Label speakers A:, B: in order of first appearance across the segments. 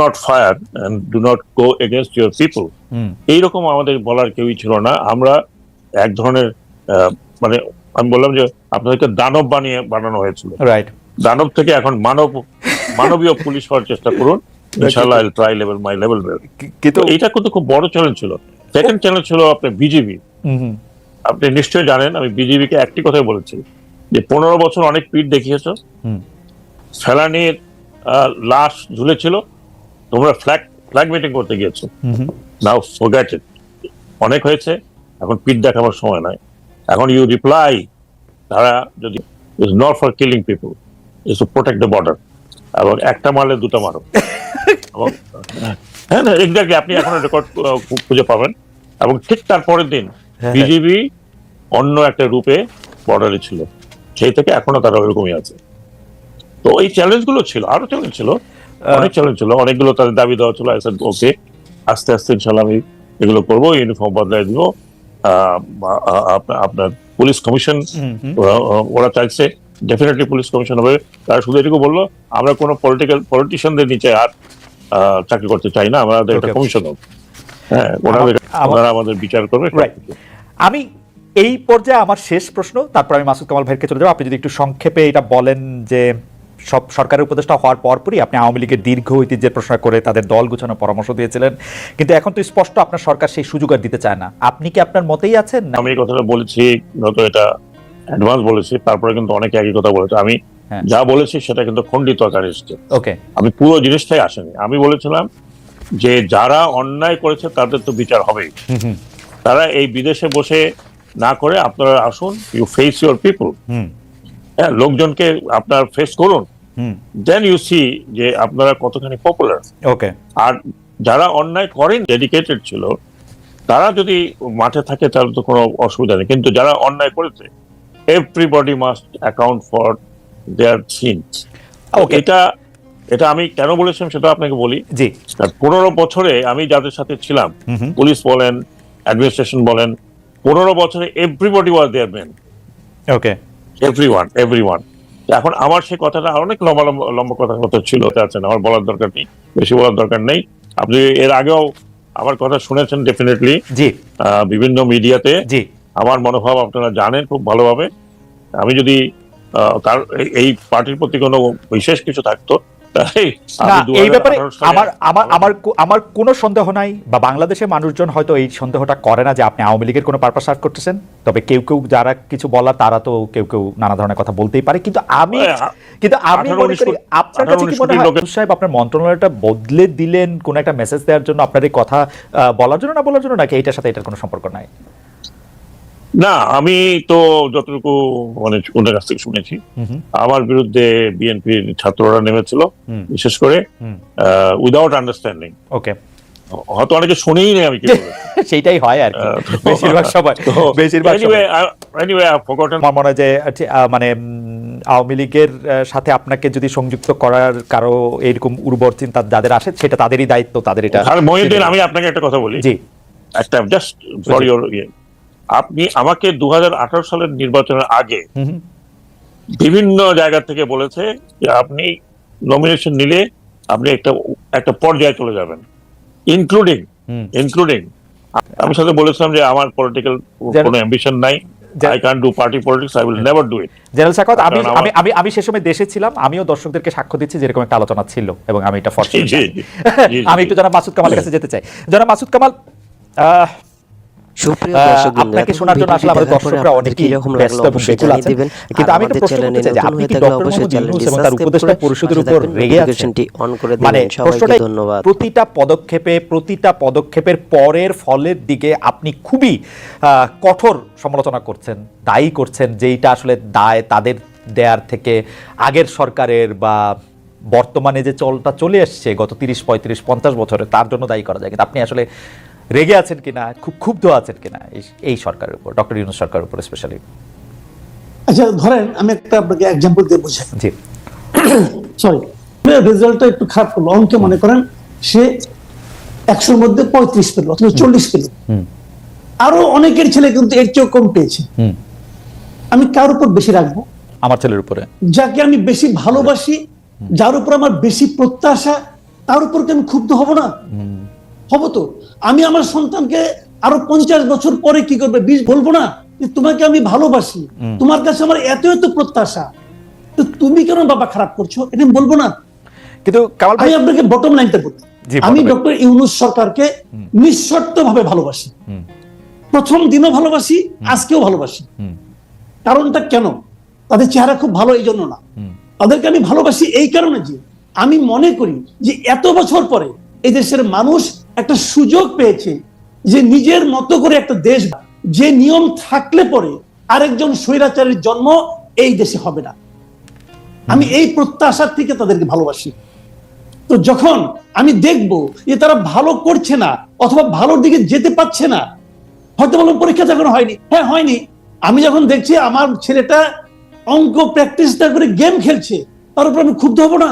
A: Not fire and do not go against your people, এইরকম আমাদের বলার কেউই ছিল না। আমরা এক ধরনের মানে আমি বললাম যে আপনাদেরকে দানব বানানো হয়েছিল,
B: রাইট,
A: দানব থেকে এখন মানবীয় পুলিশ হওয়ার চেষ্টা করুন, ইনশাআল্লাহ আইল ট্রাই লেভেল মাই লেভেল। কিন্তু এটা কিন্তু খুব বড় চ্যালেঞ্জ ছিল। সেকেন্ড চ্যালেঞ্জ ছিল আপনার বিজেপি। আপনি নিশ্চয়ই জানেন আমি বিজেপি কে একটি কথাই বলেছি যে 15 বছর অনেক পিঠ দেখিয়েছো, ফেলানির লাশ ঝুলেছিল, তোমরা ফ্ল্যাগ মিটিং করতে গিয়েছো, নাও ফরগেট ইট, অনেক হয়েছে, এখন পিঠ দেখাবার সময় নয়। এখন ইউ রিপ্লাই, তারা যদি is not for killing people, is to protect the border, এবং একটা মারলে দুটো মারো। হ্যাঁ না, এক্স্যাক্টলি, আপনি এখন রেকর্ড খুঁজে পাবেন। এবং ঠিক তার পরের দিন বিজেপি অন্য একটা রূপে বর্ডারে ছিল, সেই থেকে এখনো তারা ওইরকমই আছে। তো এই চ্যালেঞ্জ গুলো ছিল, আরো চ্যালেঞ্জ ছিল, অনেক চ্যালেঞ্জ ছিল, অনেকগুলো তাদের দাবি দেওয়া ছিল। ওকে, আস্তে আস্তে ইনশাল্লাহ আমি এগুলো করবো, ইউনিফর্ম বদলাই দিব। আপনার পুলিশ কমিশন ওরা চাইছে ডেফিনেটলি পুলিশ কমিশন হবে। তারা শুধু এটুকু বললো আমরা কোনো পলিটিশিয়ানদের নিচে আর চাকরি করতে চাই না, আমাদের একটা কমিশন হোক, হ্যাঁ ওনারা আমাদের বিচার করবে।
B: আমি এই পর্যায়ে আমার শেষ প্রশ্ন, তারপর আমি মাসুদ কামাল ভাইকে চলে যাবো। আপনি যদি একটু সংক্ষেপে এটা বলেন যে সব সরকারের উপদেষ্টা হওয়ার পরপরই আপনি আওয়ামী লীগের দীর্ঘ ঐতিহ্যের প্রশ্ন করে তাদের দল গুছানোর পরামর্শ দিয়েছিলেন, কিন্তু এখন তো স্পষ্ট আপনার সরকার সেই সুযোগ আর দিতে চায় না। আপনি কি আপনার মতেই আছেন?
A: আমি এই কথাটা বলেছি, হয়তো এটা অ্যাডভান্স বলেছি, তারপরে কিন্তু অনেকে একই কথা বলেছে। আমি যা বলেছি সেটা কিন্তু খণ্ডিত আকারে এসেছে।
B: ওকে,
A: আমি পুরো জিনিসটাই আসেনি। আমি বলেছিলাম যে যারা অন্যায় করেছে তাদের তো বিচার হবেই, তারা এই বিদেশে বসে না করে আপনারা আসুন, ইউ ফেস ইউর পিপল, হ্যাঁ লোকজনকে আপনার ফেস করুন, দেন ইউ সি যে আপনারা কতখানি পপুলার।
B: ওকে,
A: আর যারা অন্যায় করেন ডেডিকেটেড ছিল, তারা যদি মাঠে থাকে তাহলে তো কোনো অসুবিধা নেই, কিন্তু যারা অন্যায় করেছে everybody must account for their sins. এটা আমি কেন বলেছিলাম সেটা আপনাকে বলি। 15 বছরে আমি যাদের সাথে ছিলাম, পুলিশ বলেন, অ্যাডমিনিস্ট্রেশন বলেন, 15 বছরে everybody was there man.
B: Okay,
A: everyone. এখন আমার সেই কথাটা অনেক লম্বা কথা ছিল, আছেন আমার বলার দরকার নেই, বেশি বলার দরকার নেই। আপনি এর আগেও আমার কথা শুনেছেন ডেফিনেটলি, বিভিন্ন মিডিয়াতে। আমার মনোভাব আপনারা জানেন খুব ভালোভাবে। আমি যদি এই পার্টির প্রতি কোনো বিশেষ কিছু থাকতো,
B: এই ব্যাপারে আমার কোনো সন্দেহ নাই, বা বাংলাদেশের মানুষজন হয়তো এই সন্দেহটা করে না যে আপনি আওয়ামী লীগের কোনো পারপাস সার্ভ করতেছেন। তবে কেউ যারা কিছু বলার তারা তো কেউ নানা ধরনের কথা বলতেই পারে, কিন্তু আমি মনে করি আপনার কাছে কি মনে হয় সাহেব আপনার মন্ত্রণালয়টা বদলে দিলেন কোন একটা মেসেজ দেওয়ার জন্য, আপনার এই কথা বলার জন্য না বলার জন্য, নাকি এটার সাথে এটার কোনো সম্পর্ক নাই?
A: না, আমি তো যতটুকু মানে ওদের কাছ থেকে শুনেছি, আমার বিরুদ্ধে বিএনপির ছাত্ররা নেমেছিল, বিশেষ করে উইদাউট আন্ডারস্ট্যান্ডিং।
B: ওকে,
A: হয়তো অনেকে শুনেই নেই আমি কি বলবো,
B: সেইটাই হয় আর কি বেশিরভাগ সময়। আমার মনে হয় যে মানে আওয়ামী লীগের সাথে আপনাকে যদি সংযুক্ত করার কারো এরকম উর্বর চিন্তা যাদের আসে, সেটা তাদেরই দায়িত্ব, তাদের এটা।
A: মহিউদ্দিন, আমি আপনাকে একটা কথা বলি, একটা জাস্ট ফর ইওর আপনি আমাকে 2018 সালের নির্বাচনের আগে বিভিন্ন জায়গা থেকে বলেছে যে আপনি নমিনেশন নিলে আপনি একটা পর্যায়ে চলে যাবেন, ইনক্লুডিং আমি সাথে বলেছিলাম যে আমার পলিটিক্যাল কোনো অ্যাম্বিশন নাই, I can't do party politics, I will never do it.
B: General Sakhawat, আমি সে সময় দেশে ছিলাম, আমিও দর্শকদেরকে সাক্ষ্য দিচ্ছি যেরকম একটা আলোচনা ছিল, এবং আমি এটা আমি একটু জনাব মাসুদ কামালের কাছে যেতে চাই। জনাব মাসুদ কামাল, আপনাকে শোনার জন্য আসলে আমাদের দর্শকরা অনেকেই ব্যস্ত এবং বেকুল আছেন, কিন্তু আমি একটা প্রশ্ন করতে চাই যে আপনি কি ডক্টর মোহাম্মদ ইউনূস এবং তার উপদেষ্টা পরিষদের উপর রেগে আছেন? মানে প্রশ্নটাই, প্রতিটা পদক্ষেপের পরের ফলের দিকে আপনি খুবই কঠোর সমালোচনা করছেন, দায়ী করছেন, যেইটা আসলে দায় তাদের দেয়ার থেকে আগের সরকারের বা বর্তমানে যে চলটা চলে এসছে গত 30, 35, 50 বছরে, তার জন্য দায়ী করা যায়। কিন্তু আপনি আসলে রেগে আছেন কিনা, খুব ক্ষুব্ধ আছেন কিনা এই সরকারের উপর, ডক্টর ইউনূস সরকারের উপর স্পেশালি?
C: আচ্ছা, ধরেন আমি একটা আপনাকে एग्जांपल দিয়ে বুঝাই।
B: জি,
C: সরি, রেজাল্টটা একটু খারাপ করলো, অঙ্কে মনে করেন সে 100 এর মধ্যে 35 পেল অথবা 40 পেল, আরো অনেকের ছেলে কিন্তু এর চেয়েও কম পেয়েছে। আমি কার উপর বেশি রাখবো?
B: আমার ছেলের উপরে,
C: যাকে আমি বেশি ভালোবাসি, যার উপর আমার বেশি প্রত্যাশা, তার উপর কি আমি ক্ষুব্ধ হব না? হব তো। আমি আমার সন্তানকে আরো 50 বছর পরে কি করবে 20 বলবো না যে তোমাকে আমি ভালোবাসি, তোমার কাছে আমার এত এত প্রত্যাশা, তো তুমি কেন বাবা খারাপ করছো, এটা আমি বলবো না?
B: কিন্তু কামাল ভাই,
C: আমি আপনাকে বটম লাইনটা বলি, আমি ডক্টর ইউনূস সরকারকে নিঃশর্ত ভাবে ভালোবাসি, প্রথম দিনও ভালোবাসি, আজকেও ভালোবাসি। কারণটা কেন? তাদের চেহারা খুব ভালো এই জন্য না, তাদেরকে আমি ভালোবাসি এই কারণে যে আমি মনে করি যে এত বছর পরে এই দেশের মানুষ একটা সুযোগ পেয়েছে যে নিজের মতো করে একটা দেশ, যে নিয়ম থাকলে পরে আরেকজন স্বৈরাচারের জন্ম এই দেশে হবে না। আমি এই প্রত্যাশার থেকে তাদেরকে ভালোবাসি। তো যখন আমি দেখব যে তারা ভালো করছে না অথবা ভালোর দিকে যেতে পারছে না, হয়তো বললাম পরীক্ষা যখন হয়নি, হ্যাঁ হয়নি, আমি যখন দেখছি আমার ছেলেটা অঙ্ক প্র্যাকটিস না করে গেম খেলছে, তার উপর আমি ক্ষুব্ধ হব না?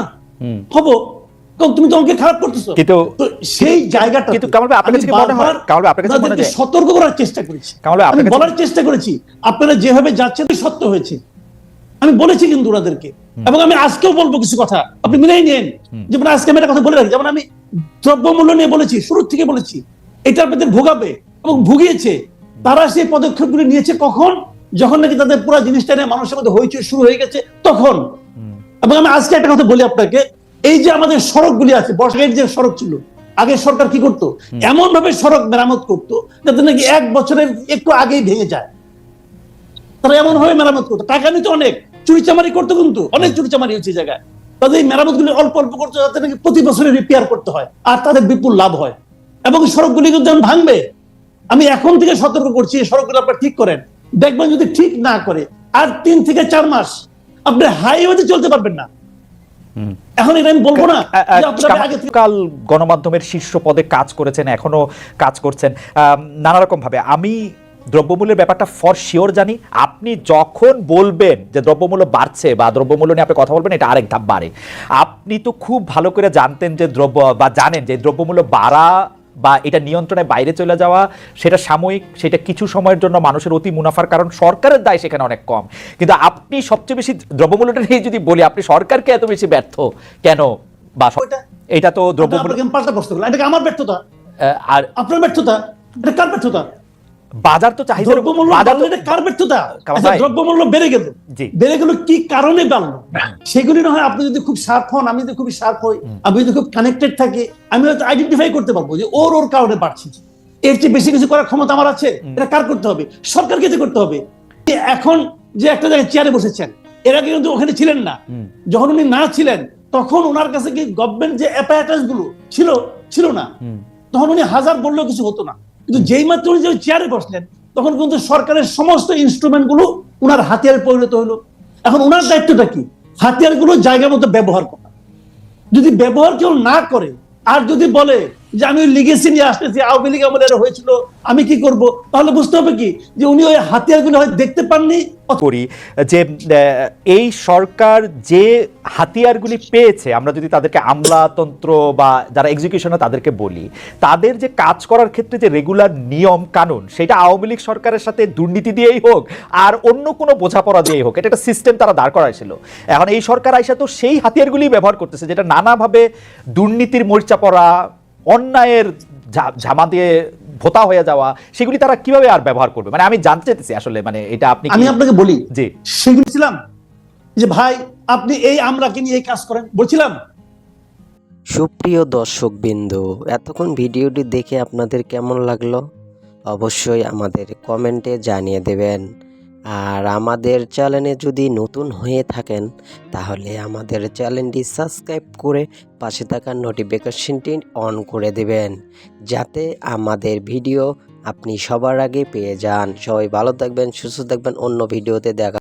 C: হব, কারণ তুমি তো অঙ্কে খারাপ করতেছো।
B: কিন্তু
C: সেই জায়গাটা
B: কিন্তু কামাল ভাই, আপনার কাছে মনে হয়, কামাল ভাই, আপনার কাছে মনে হয়
C: সতর্ক করার চেষ্টা করেছি,
B: কামাল ভাই,
C: আমি বলার চেষ্টা করেছি আপনারা যেভাবে যাচ্ছেন সত্য হয়েছে, আমি বলেছি কিন্তু ওনাদেরকে, এবং আমি আজকেও বলবো কিছু কথা, আপনি মিলাই নিন। যেমন আজকে আমি একটা কথা বলে রাখি, যেমন আমি দ্রব্যমূল্য নিয়ে বলেছি, শুরুর থেকে বলেছি এটা আপনাদের ভোগাবে এবং ভুগিয়েছে। তারা সেই পদক্ষেপগুলি নিয়েছে কখন? যখন নাকি তাদের পুরো জিনিসটা নিয়ে মানুষের মধ্যে হইচই শুরু হয়ে গেছে তখন। এবং আমি আজকে একটা কথা বলি আপনাকে, এই যে আমাদের সড়কগুলি আছে, বর্ষার যে সড়ক ছিল, আগে সরকার কি করতো, এমন ভাবে সড়ক মেরামত করতো যাতে নাকি 1 বছরের একটু আগেই ভেঙে যায়। তারা এমন ভাবে মেরামত করতো, টাকা নিত অনেক, চুরিচামারি করতো, কিন্তু অনেক চুরিচামারি হচ্ছে জায়গায়। তাদের এই মেরামত গুলি অল্প অল্প করতো যাতে নাকি প্রতি বছরে রিপেয়ার করতে হয়, আর তাদের বিপুল লাভ হয়। এবং সড়কগুলি কিন্তু ভাঙবে। আমি এখন থেকে সতর্ক করছি, এই সড়কগুলো আপনারা ঠিক করেন, দেখবেন যদি ঠিক না করে আর 3 থেকে 4 মাস আপনি হাইওয়েতে চলতে পারবেন না। এখন এটা আমি বলবো না যে আপনারা আগে থেকে
B: কাল গণমাধ্যমের শীর্ষ পদে কাজ করেছেন, এখনো কাজ করছেন নানা রকম ভাবে। আমি দ্রব্যমূল্যের ব্যাপারটা ফর শিওর জানি। আপনি যখন বলবেন যে দ্রব্যমূল্য বাড়ছে বা দ্রব্যমূল্য নিয়ে আপনি কথা বলবেন, এটা আরেক ধাপ বাড়ে। আপনি তো খুব ভালো করে জানতেন যে জানেন যে দ্রব্যমূল্য বাড়া বা এটা নিয়ন্ত্রণের বাইরে চলে যাওয়া সেটা সাময়িক, সেটা কিছু সময়ের জন্য মানুষের অতি মুনাফার কারণ, সরকারের দায় সেখানে অনেক কম। কিন্তু আপনি সবচেয়ে বেশি দ্রব্যমূল্যটা নিয়ে যদি বলি, আপনি সরকারকে এত বেশি ব্যর্থ কেন? বা এটা তো দ্রব্যমূল্য
C: পাল্টা প্রশ্ন করলাম, এটা আমার ব্যর্থতা
B: আর
C: আপনার ব্যর্থতা, এটা কার ব্যর্থতা?
B: বাজার তো চাহিদা,
C: বাজার তো কার ব্যর্থতা? দ্রব্যমূল্য বেড়ে গেল, বেড়ে গেল কি কারণে বাড়লো সেগুলি না হয় আপনি যদি খুব শার্প হন, আমি যদি খুবই শার্প হই, আমি যদি খুব কানেক্টেড থাকি, আমি হয়তো আইডেন্টিফাই করতে পারবো যে ওর কারণে বাড়ছে। এর চেয়ে বেশি কিছু করার ক্ষমতা আমার আছে? এটা কার করতে হবে? সরকারকে যে করতে হবে। এখন যে একটা জায়গায় চেয়ারে বসেছেন, এর আগে কিন্তু ওখানে ছিলেন না। যখন উনি না ছিলেন তখন ওনার কাছে কি গভর্নমেন্ট যে অ্যাপারেটাস গুলো ছিল না, তখন উনি হাজার বললেও কিছু হতো না। কিন্তু যেই মাত্র উনি চেয়ারে বসলেন তখন কিন্তু সরকারের সমস্ত ইনস্ট্রুমেন্ট গুলো উনার হাতিয়ারে পরিণত হলো। এখন উনার দায়িত্বটা কি? হাতিয়ার গুলো জায়গা মতো ব্যবহার করা। যদি ব্যবহার কেউ না করে আর যদি বলে যে আমি ওই লিগেসি নিয়ে আসতেছি, আওয়ামী লীগ আমলে এটা হয়েছিল, আমি কি করব, তাহলে বুঝতে হবে কি যে উনি ওই হাতিয়ারগুলো হয়তো দেখতে পাননি।
B: করি যে এই সরকার যে হাতিয়ারগুলি পেয়েছে, আমরা যদি তাদেরকে আমলাতন্ত্র বা যারা এক্সিকিউশনে তাদেরকে বলি, তাদের যে কাজ করার ক্ষেত্রে যে রেগুলার নিয়ম কানুন, সেটা আওয়ামী লীগ সরকারের সাথে দুর্নীতি দিয়েই হোক আর অন্য কোনো বোঝাপড়া দিয়েই হোক, এটা একটা সিস্টেম তারা দাঁড় করাইছিল। এখন এই সরকার আইসা তো সেই হাতিয়ারগুলি ব্যবহার করতেছে, যেটা নানাভাবে দুর্নীতির মরিচা পড়া, অন্যায়ের ঝামা দিয়ে ভোতা হয়ে যাওয়া, সেগুলি তারা কিভাবে আর ব্যবহার করবে? মানে আমি জানতে চাইতেছি আসলে, মানে এটা আপনি,
C: আমি আপনাকে বলি
B: জি
C: সেগুলি ছিলাম যে ভাই আপনি এই আমলাকে নিয়ে এই কাজ করেন বলছিলাম।
D: সুপ্রিয় দর্শকবৃন্দ, এতক্ষণ ভিডিওটি দেখে আপনাদের কেমন লাগলো অবশ্যই আমাদের কমেন্টে জানিয়ে দেবেন। আর আমাদের চ্যানেলে যদি নতুন হয়ে থাকেন তাহলে আমাদের চ্যানেলটি সাবস্ক্রাইব করে পাশে থাকা নোটিফিকেশনটি অন করে দেবেন, যাতে আমাদের ভিডিও আপনি সবার আগে পেয়ে যান। সবাই ভালো থাকবেন, সুস্থ থাকবেন, অন্য ভিডিওতে দেখা